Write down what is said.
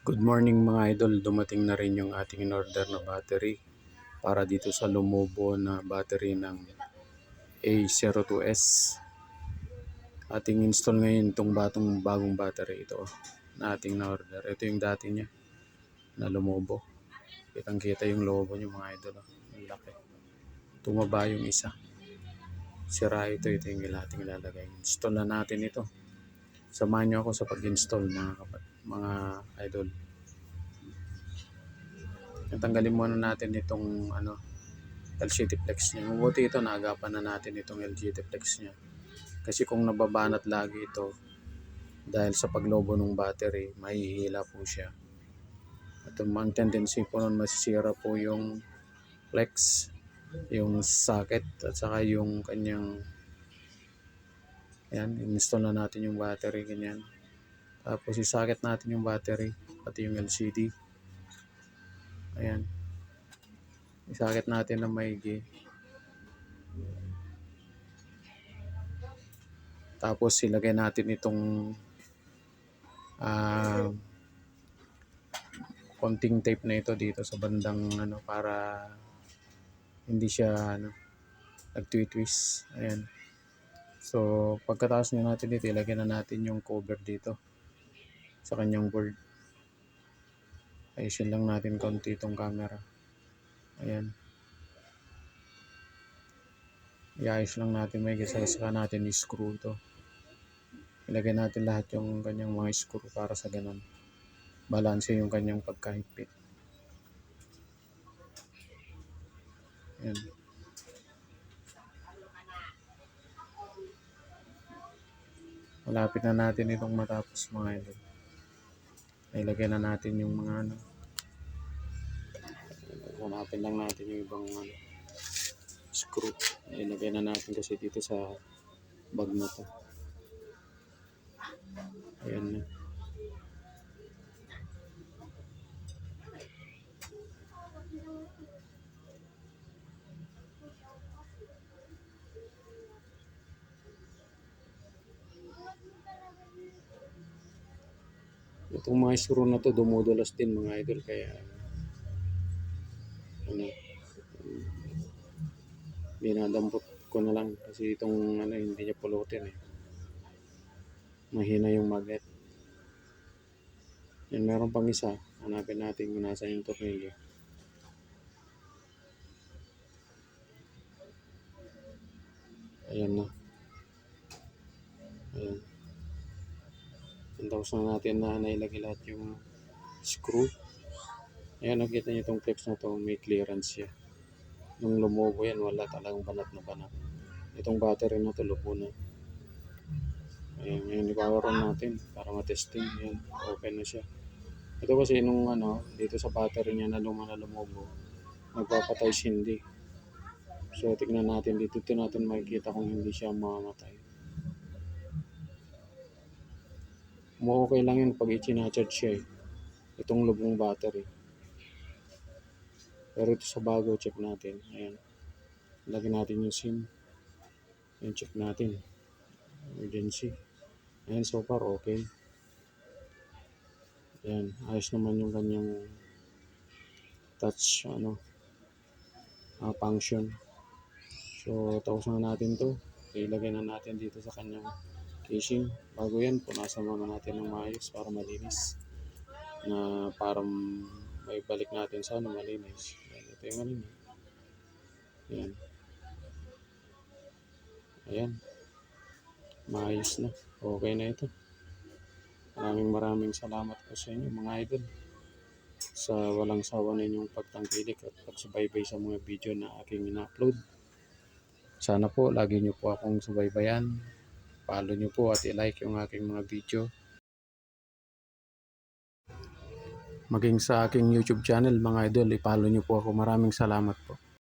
Good morning mga idol, dumating na rin yung ating in-order na battery para dito sa Lenovo na battery ng A02S. Ating install ngayon itong bagong battery ito na ating na-order. Ito yung dati niya na Lenovo. Kitang kita yung logo niya mga idol. Ang laki. Tumaba yung isa. Sira ito yung ating ilalagay. Install na natin ito. Samahan niyo ako sa pag-install mga idol. Tanggalin muna natin itong LCD flex niya. Mabuti ito, naagapan na natin itong LCD flex niya. Kasi kung nababanat lagi ito dahil sa paglobo ng battery, mahihila po siya. At ang tendency po nun masisira po yung flex, yung socket at saka yung kanyang install na natin yung battery ganyan. Tapos i-socket natin yung battery pati yung LCD. Ayan. I-socket natin ng maigi. Tapos ilagay natin itong konting tape na ito dito sa bandang para hindi siya nag-twist. Ayan. So pagkatapos natin dito, ilagay na natin yung cover dito sa kanyang board. Ayusin lang natin konti itong camera. Ayan. I-ayos lang natin may saka natin i-screw ito. Ilagay natin lahat yung kanyang mga screw para sa ganun. Balanse yung kanyang pagkahigpit. Ayan. Malapit na natin itong matapos mga idol. Ilagay na natin yung mga hanapin lang natin yung ibang screw. Ilagay na natin kasi dito sa bag na to. Ayan na. Itong mga screw na to dumudulas din mga idol, kaya dinadampot ko na lang kasi itong hindi niya pulutin mahina yung magnet. Yan, meron pang isa, hanapin natin kung nasa yung tornilyo. Ayan na. Ayan. Tapos na natin na nailagay lahat yung screw. Ayan, nakita niyo itong flex na to, may clearance siya. Nung lumobo yan, wala talagang banat na banat. Itong battery na to, lupo na. Ayan, ngayon i-power on natin para matesting. Ayan, open na siya. Ito kasi nung dito sa battery niya na lumobo, nagpapatay sindi. So tignan natin dito natin makikita kung hindi siya mamamatay. Okay lang yun pag i-charge siya itong lubong battery. Pero ito sa bago, check natin. Ayan. Lagyan natin yung SIM. Ayan, check natin. Emergency. Ayan, so far okay. Ayan, ayos naman yung kanyang touch function. So tapos na natin to. Ilagay na natin dito sa kanyang casing. Bago yan, punasan muna natin ng maayos para malinis. Na para may balik natin sa malinis. Ayan, ito yung malinis. Ayan. Ayan. Maayos na. Okay na ito. Maraming salamat po sa inyo mga idol sa walang sawa ninyong pagtangkilik at pagsubaybay sa mga video na aking ina-upload. Sana po lagi nyo po akong subaybayan. Follow nyo po at i-like yung aking mga video. Maging sa aking YouTube channel mga idol, i-follow nyo po ako. Maraming salamat po.